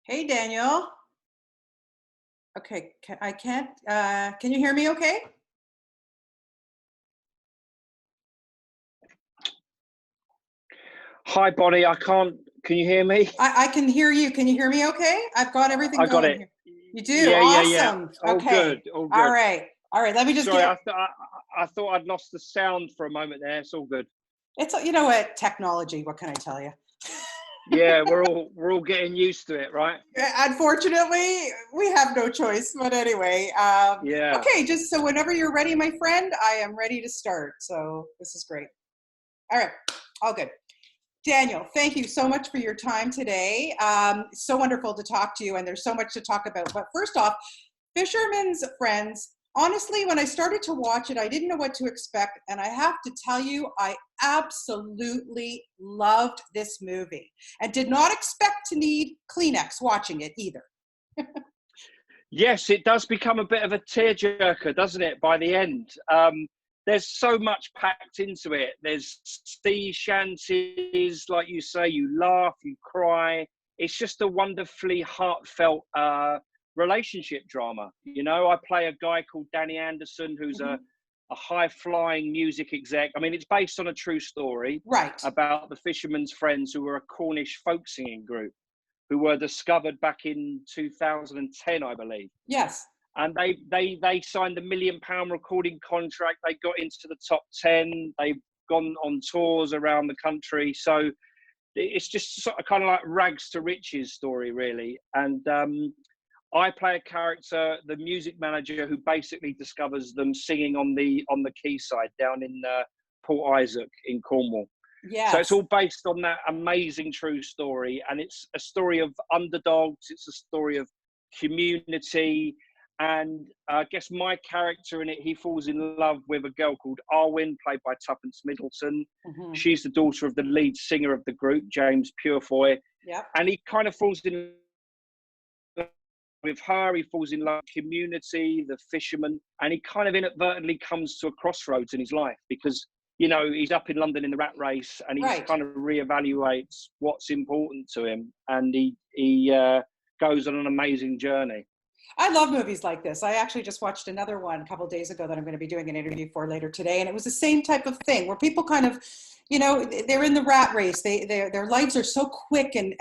Hey, Daniel. Okay, I can't. Can you hear me okay? Hi, Bonnie. I can't. Can you hear me? I can hear you. Can you hear me okay? I've got everything I got going it. here. You do? Yeah. Awesome. All good. Okay. All All good. right. All right. Let me just Sorry, get, I thought I'd lost the sound for a moment there. It's all good. it's, you know what, technology, what can I tell you? Yeah, we're all getting used to it, right? Unfortunately, we have no choice. But anyway, Yeah. okay, just so whenever you're ready, my friend, I am ready to start. So this is great. All right. All good. Daniel, thank you so much for your time today. So wonderful to talk to you, and there's so much to talk about. But first off, Fisherman's Friends. Honestly, when I started to watch it, I didn't know what to expect. And I have to tell you, I absolutely loved this movie and did not expect to need Kleenex watching it either. Yes, it does become a bit of a tearjerker, doesn't it? By the end, there's so much packed into it. There's sea shanties, like you say. You laugh, you cry. It's just a wonderfully heartfelt relationship drama. You know, I play a guy called Danny Anderson, who's a high-flying music exec. I mean, it's based on a true story Right. about the Fisherman's Friends, who were a Cornish folk singing group who were discovered back in 2010, I believe. Yes. And they signed a £1 million recording contract. They got into the top 10. They've gone on tours around the country. So it's just sort of kind of like rags to riches story, really. And I play a character, the music manager, who basically discovers them singing on the quayside down in Port Isaac in Cornwall. Yes. So it's all based on that amazing true story. And it's a story of underdogs. It's a story of community. And I guess my character in it, he falls in love with a girl called Arwen, played by Tuppence Middleton. She's the daughter of the lead singer of the group, James Purefoy. Yep. And he kind of falls in love with her. He falls in love with community, the fisherman. And he kind of inadvertently comes to a crossroads in his life because, you know, he's up in London in the rat race and he's kind of reevaluates what's important to him. And he goes on an amazing journey. I love movies like this. I actually just watched another one a couple of days ago that I'm going to be doing an interview for later today. And it was the same type of thing where people kind of, you know, they're in the rat race. Their lives are so quick and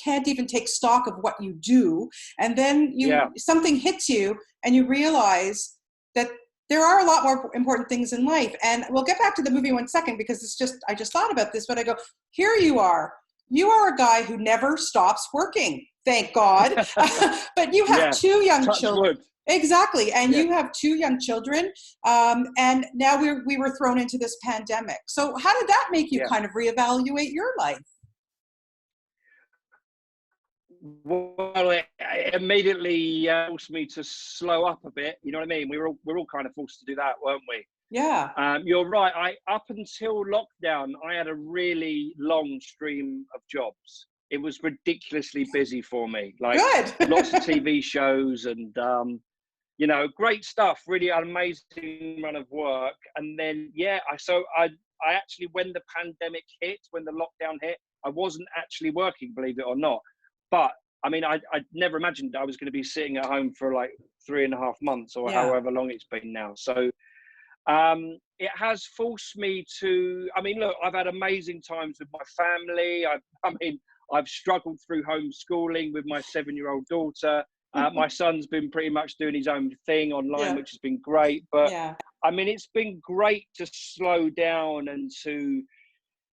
can't even take stock of what you do. And then something hits you and you realize that there are a lot more important things in life. And we'll get back to the movie in 1 second because I just thought about this, but I go, here you are. You are a guy who never stops working. Thank God. But you have two young children. Exactly. And you have two young children. And now we were thrown into this pandemic. So how did that make you kind of reevaluate your life? Well, it immediately forced me to slow up a bit. You know what I mean? We're all kind of forced to do that, weren't we? Yeah. You're right. Up until lockdown, I had a really long stream of jobs. It was ridiculously busy for me. Like lots of TV shows and, you know, great stuff, really amazing run of work. And then, I actually, when the pandemic hit, when the lockdown hit, I wasn't actually working, believe it or not. But I mean, I never imagined I was going to be sitting at home for like 3.5 months or however long it's been now. So it has forced me to, I mean, look, I've had amazing times with my family. I've struggled through homeschooling with my 7-year-old daughter. My son's been pretty much doing his own thing online, which has been great. But I mean, it's been great to slow down and to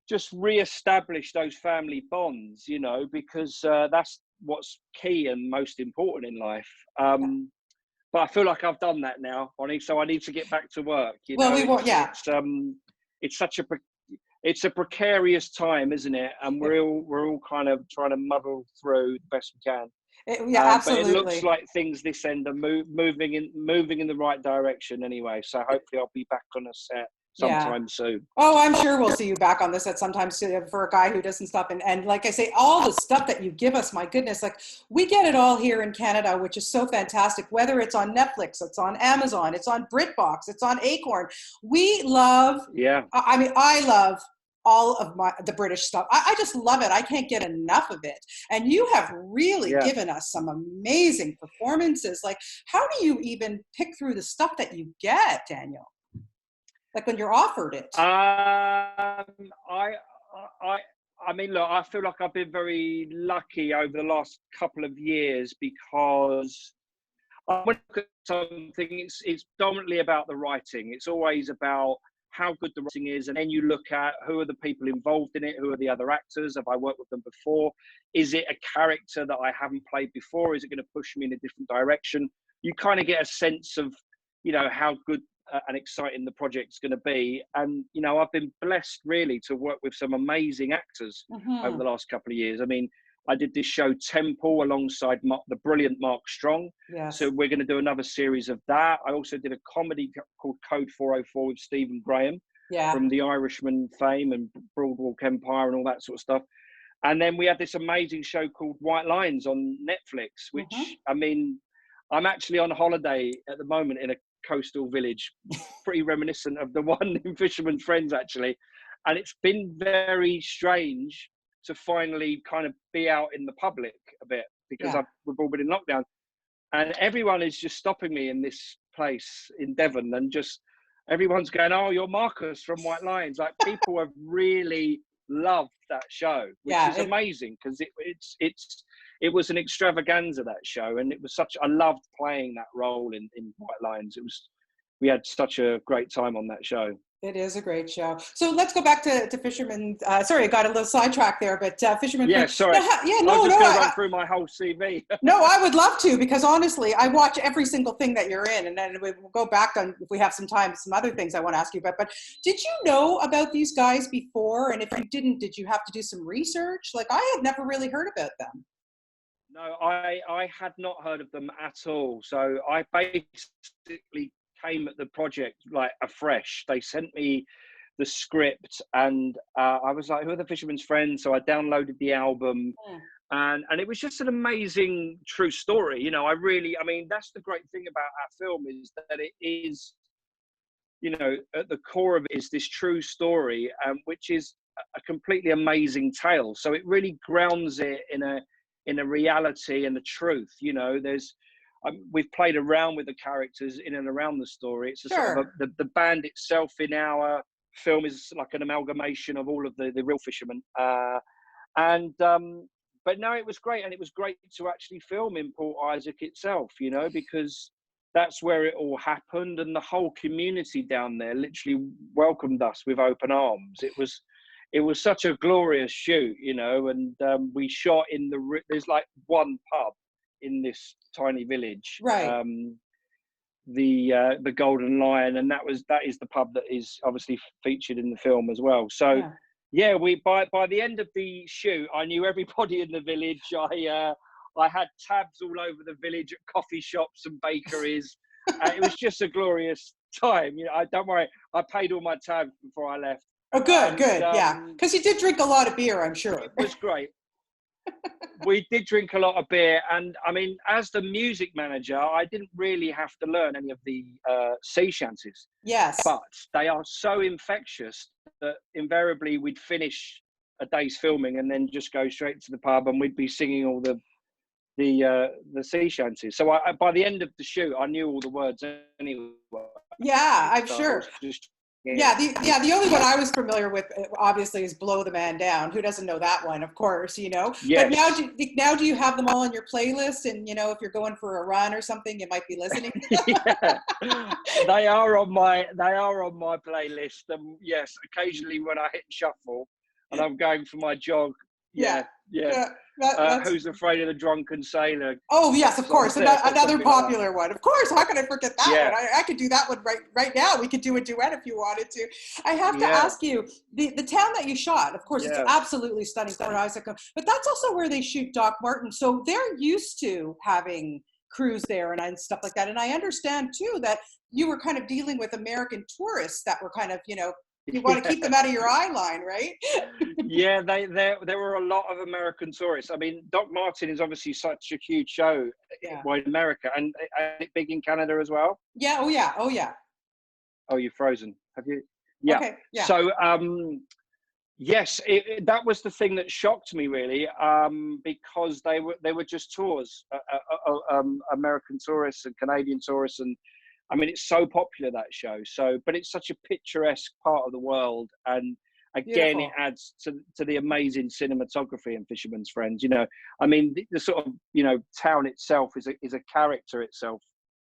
just re-establish those family bonds, you know, because that's what's key and most important in life. But I feel like I've done that now, Bonnie, so I need to get back to work. You know, it's such a precarious time, isn't it? And we're all kind of trying to muddle through the best we can. Absolutely. But it looks like things this end are moving in the right direction anyway. So hopefully I'll be back on a set sometime soon. Oh, I'm sure we'll see you back on this at some time soon for a guy who doesn't stop. And like I say, all the stuff that you give us, my goodness, like we get it all here in Canada, which is so fantastic. Whether it's on Netflix, it's on Amazon, it's on BritBox, it's on Acorn. We love, I love all of the British stuff. I just love it. I can't get enough of it. And you have really given us some amazing performances. Like, how do you even pick through the stuff that you get, Daniel? Like when you're offered it? I mean, look, I feel like I've been very lucky over the last couple of years, because when I look at something, it's dominantly about the writing. It's always about how good the writing is, and then you look at who are the people involved in it, who are the other actors, have I worked with them before, is it a character that I haven't played before, is it going to push me in a different direction? You kind of get a sense of, you know, how good and exciting the project's going to be. And, you know, I've been blessed really to work with some amazing actors over the last couple of years. I mean, I did this show Temple alongside the brilliant Mark Strong. Yes. So we're going to do another series of that. I also did a comedy called Code 404 with Stephen Graham from The Irishman fame and Broadwalk Empire and all that sort of stuff. And then we had this amazing show called White Lines on Netflix, which, I mean, I'm actually on holiday at the moment in a coastal village, pretty reminiscent of the one in Fisherman'S Friends, actually. And it's been very strange to finally kind of be out in the public a bit, because we've all been in lockdown, and everyone is just stopping me in this place in Devon, and just everyone's going, "Oh, you're Marcus from White Lines." Like, people have really loved that show, which is amazing, because it was an extravaganza, that show, and it was I loved playing that role in White Lines. We had such a great time on that show. It is a great show. So let's go back to Fisherman's. Sorry, I got a little sidetracked there, but Fisherman's. Yeah, sorry. No, I was just going to run through my whole CV. No, I would love to, because honestly, I watch every single thing that you're in, and then we'll go back on, if we have some time, some other things I want to ask you about. But did you know about these guys before? And if you didn't, did you have to do some research? Like, I had never really heard about them. No, I had not heard of them at all. So I basically came at the project like afresh. They sent me the script, and I was like, who are the Fisherman's Friends? So I downloaded the album, and it was just an amazing true story. You know, I mean, that's the great thing about our film, is that it is, you know, at the core of it is this true story, which is a completely amazing tale. So it really grounds it in a reality and the truth. You know, we've played around with the characters in and around the story. It's sort of the band itself in our film is like an amalgamation of all of the real fishermen. But no, it was great. And it was great to actually film in Port Isaac itself, you know, because that's where it all happened. And the whole community down there literally welcomed us with open arms. It was such a glorious shoot, you know, and we shot in there's like one pub in this tiny village, right? The Golden Lion, and that is the pub that is obviously featured in the film as well. So we by the end of the shoot, I knew everybody in the village. I had tabs all over the village at coffee shops and bakeries. It was just a glorious time. You know, don't worry, I paid all my tabs before I left. Oh, good, yeah, because you did drink a lot of beer, I'm sure. It was great. We did drink a lot of beer, and I mean, as the music manager, I didn't really have to learn any of the Sea Shanties. Yes. But they are so infectious that invariably we'd finish a day's filming and then just go straight to the pub, and we'd be singing all the Sea Shanties. So by the end of the shoot, I knew all the words anyway. Yeah, I'm sure. The only one I was familiar with, obviously, is "Blow the Man Down." Who doesn't know that one? Of course, you know. Yes. But now do you have them all on your playlist? And you know, if you're going for a run or something, you might be listening to them. They are on my playlist. Yes, occasionally when I hit shuffle and I'm going for my jog. Yeah. Who's Afraid of the Drunken Sailor? Oh yes, of course. Another popular one. Of course. How can I forget that one? I could do that one right now. We could do a duet if you wanted to. I have to ask you, the town that you shot, of course, it's absolutely stunning, Port Isaac, but that's also where they shoot Doc Martin. So they're used to having crews there and stuff like that. And I understand too that you were kind of dealing with American tourists that were kind of, you know, you want to keep them out of your eye line, right? Yeah, there were a lot of American tourists. I mean, Doc Martin is obviously such a huge show in America, and big in Canada as well. Yeah. Oh yeah. Oh, you're frozen. Have you? Yeah. Okay. Yeah. So Yes, that was the thing that shocked me really, because they were just tours, American tourists and Canadian tourists, and I mean it's so popular, that show. So, but it's such a picturesque part of the world, and again, it Beautiful. adds to the amazing cinematography in Fisherman's Friends. You know, I mean the sort of, you know, town itself is a character itself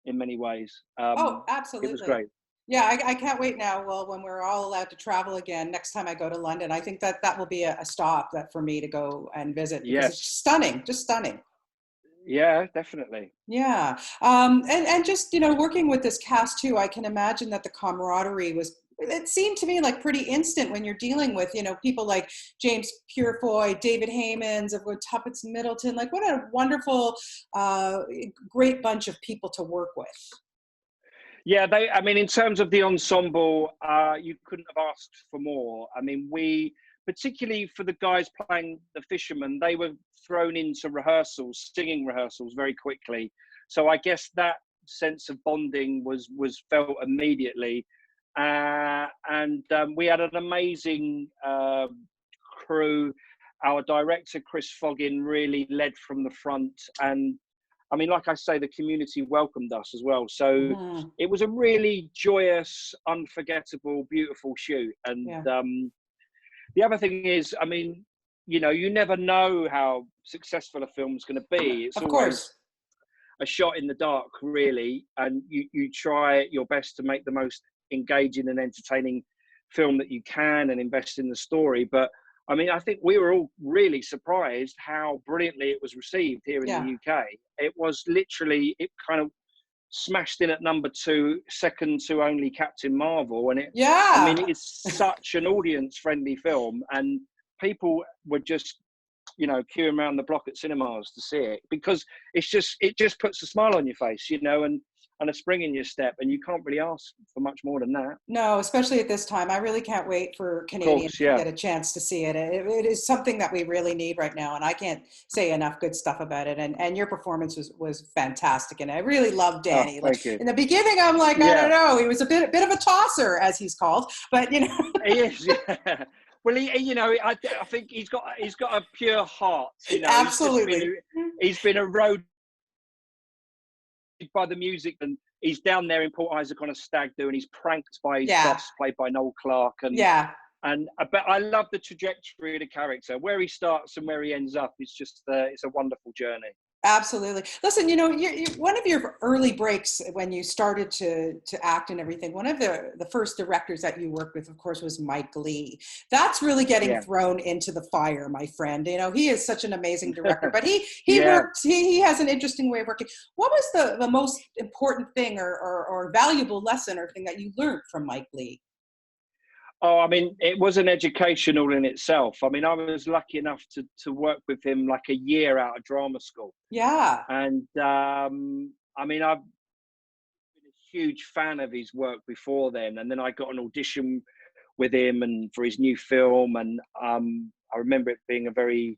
in many ways. Oh, It was absolutely. great. Yeah, I can't wait now. Well, when we're all allowed to travel again, next time I go to London, I think that that will be a stop that for me to go and visit because it's Yes. stunning, just stunning. Yeah, definitely. Yeah. And just, working with this cast too, I can imagine that the camaraderie was, it seemed to me like pretty instant when you're dealing with, people like James Purefoy, David Haymans, of Tuppence Middleton. Like what a wonderful, great bunch of people to work with. Yeah, I mean, in terms of the ensemble, you couldn't have asked for more. I mean, particularly for the guys playing the fishermen, they were thrown into rehearsals, singing rehearsals very quickly. So I guess that sense of bonding was felt immediately. And we had an amazing crew. Our director, Chris Foggin, really led from the front, and I mean, like I say, the community welcomed us as well. So Mm-hmm. it was a really joyous, unforgettable, beautiful shoot. And Yeah. The other thing is, I mean, you never know how successful a film's going to be. It's Of always course. a shot in the dark, really. And you try your best to make the most engaging and entertaining film that you can and invest in the story. But I mean, I think we were all really surprised how brilliantly it was received here in the Yeah. UK. It was literally, it kind of smashed in at number 2, second to only Captain Marvel. And I mean, Yeah. it is such an audience friendly film, and people were just, queuing around the block at cinemas to see it, because it just puts a smile on your face, and a spring in your step, and you can't really ask for much more than that. No, especially at this time. I really can't wait for Of course, Canadians to yeah. get a chance to see it. It is something that we really need right now, and I can't say enough good stuff about it. And your performance was fantastic, and I really loved Oh, Danny. Like thank you. in the beginning, I'm like, I don't Yeah, know, he was a bit of a tosser, as he's called, but he is. Yeah. Well, I think he's got a pure heart. absolutely. He's been eroded by the music, and he's down there in Port Isaac on a stag do, and he's pranked by his Yeah, boss, played by Noel Clarke, yeah. but I love the trajectory of the character. Where he starts and where he ends up, it's a wonderful journey. Absolutely. Listen, one of your early breaks when you started to act and everything, one of the first directors that you worked with, of course, was Mike Leigh. That's really getting Yeah. thrown into the fire, my friend. He is such an amazing director, but he Yeah. works, he has an interesting way of working. What was the most important thing or valuable lesson or thing that you learned from Mike Leigh? Oh, I mean, it was an educational in itself. I mean, I was lucky enough to work with him like a year out of drama school. Yeah. And I mean, I've been a huge fan of his work before then. And then I got an audition with him and for his new film. And I remember it being a very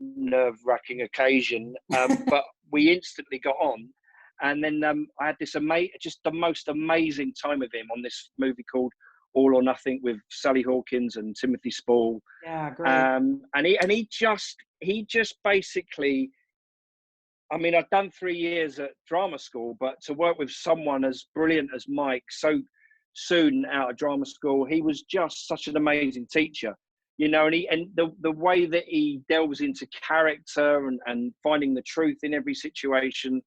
nerve-wracking occasion. But we instantly got on. And then I had this just the most amazing time with him on this movie called All or Nothing with Sally Hawkins and Timothy Spall. Yeah, great. And he just basically, I mean, I've done 3 years at drama school, but to work with someone as brilliant as Mike so soon out of drama school, he was just such an amazing teacher. And the way that he delves into character and finding the truth in every situation.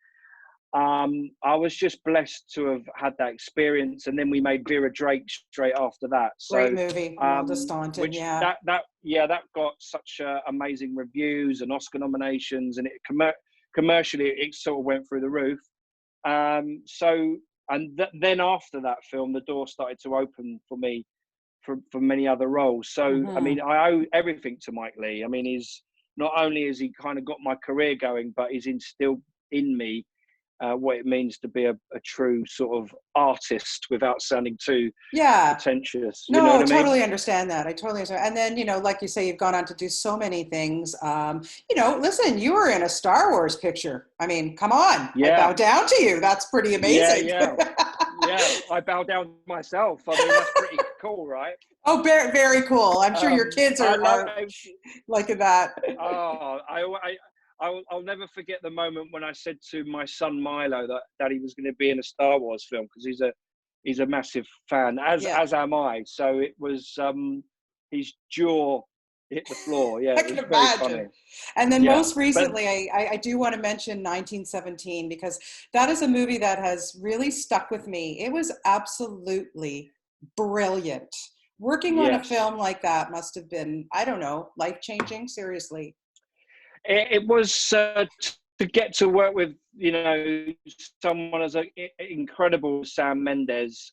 I was just blessed to have had that experience, and then we made Vera Drake straight after that. Great So, movie, World of Staunton. which Yeah. that got such amazing reviews and Oscar nominations, and commercially it sort of went through the roof. Then after that film, the door started to open for me for many other roles. So, Mm-hmm. I mean, I owe everything to Mike Leigh. I mean, he's not only has he kind of got my career going, but he's instilled in me what it means to be a true sort of artist without sounding too pretentious. You know No, what I I mean? totally understand that. I totally understand. And then, like you say, you've gone on to do so many things. Listen, you were in a Star Wars picture. I mean, come on. I Yeah. bow down to you. That's pretty amazing. Yeah. Yeah, I bow down myself. I mean, that's pretty cool, right? Oh, very, very cool. I'm sure your kids are liking that. Oh, I'll never forget the moment when I said to my son Milo that he was going to be in a Star Wars film, because he's a massive fan, as am I. So it was his jaw hit the floor. Yeah, I it can was very imagine. funny. And then most recently, I do want to mention 1917, because that is a movie that has really stuck with me. It was absolutely brilliant. Working on a film like that must have been, I don't know, life-changing, seriously. It was to get to work with, someone as incredible Sam Mendes,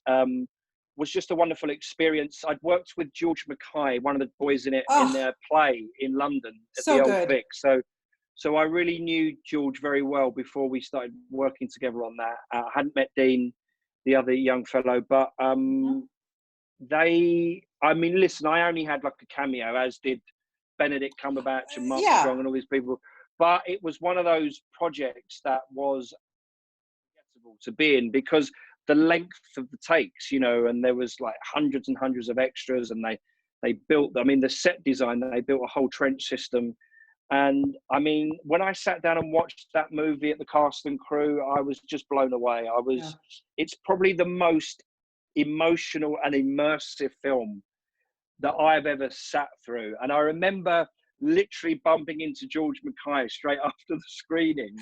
was just a wonderful experience. I'd worked with George Mackay, one of the boys in it, in their play in London at the Old Vic. So I really knew George very well before we started working together on that. I hadn't met Dean, the other young fellow, but listen, I only had like a cameo, as did Benedict Cumberbatch and Mark Strong and all these people. But it was one of those projects that was unforgettable to be in, because the length of the takes, and there was like hundreds and hundreds of extras, and they built, the set design, they built a whole trench system. And I mean, when I sat down and watched that movie at the cast and crew, I was just blown away. It's probably the most emotional and immersive film that I've ever sat through. And I remember literally bumping into George Mackay straight after the screening.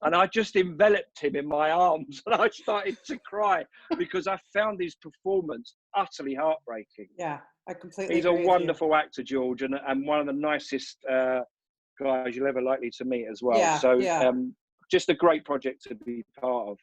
And I just enveloped him in my arms, and I started to cry because I found his performance utterly heartbreaking. Yeah, I completely He's agree a wonderful actor, George, and one of the nicest guys you'll ever likely to meet as well. Just a great project to be part of.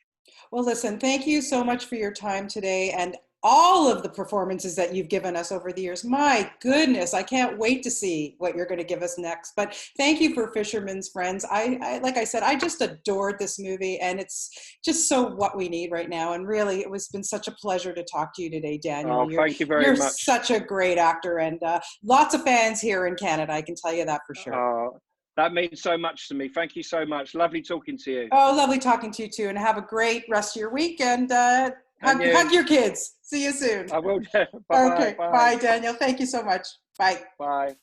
Well, listen, thank you so much for your time today and all of the performances that you've given us over the years. My goodness, I can't wait to see what you're going to give us next. But thank you for Fisherman's Friends. I like I said, I just adored this movie, and it's just so what we need right now. And really, it's been such a pleasure to talk to you today, Daniel. Oh, thank you very much. You're such a great actor, and lots of fans here in Canada, I can tell you that for sure. That means so much to me. Thank you so much. Lovely talking to you. Oh, lovely talking to you too. And have a great rest of your week. And hug your kids. See you soon. I will. Bye. Okay. Bye, Daniel. Thank you so much. Bye. Bye.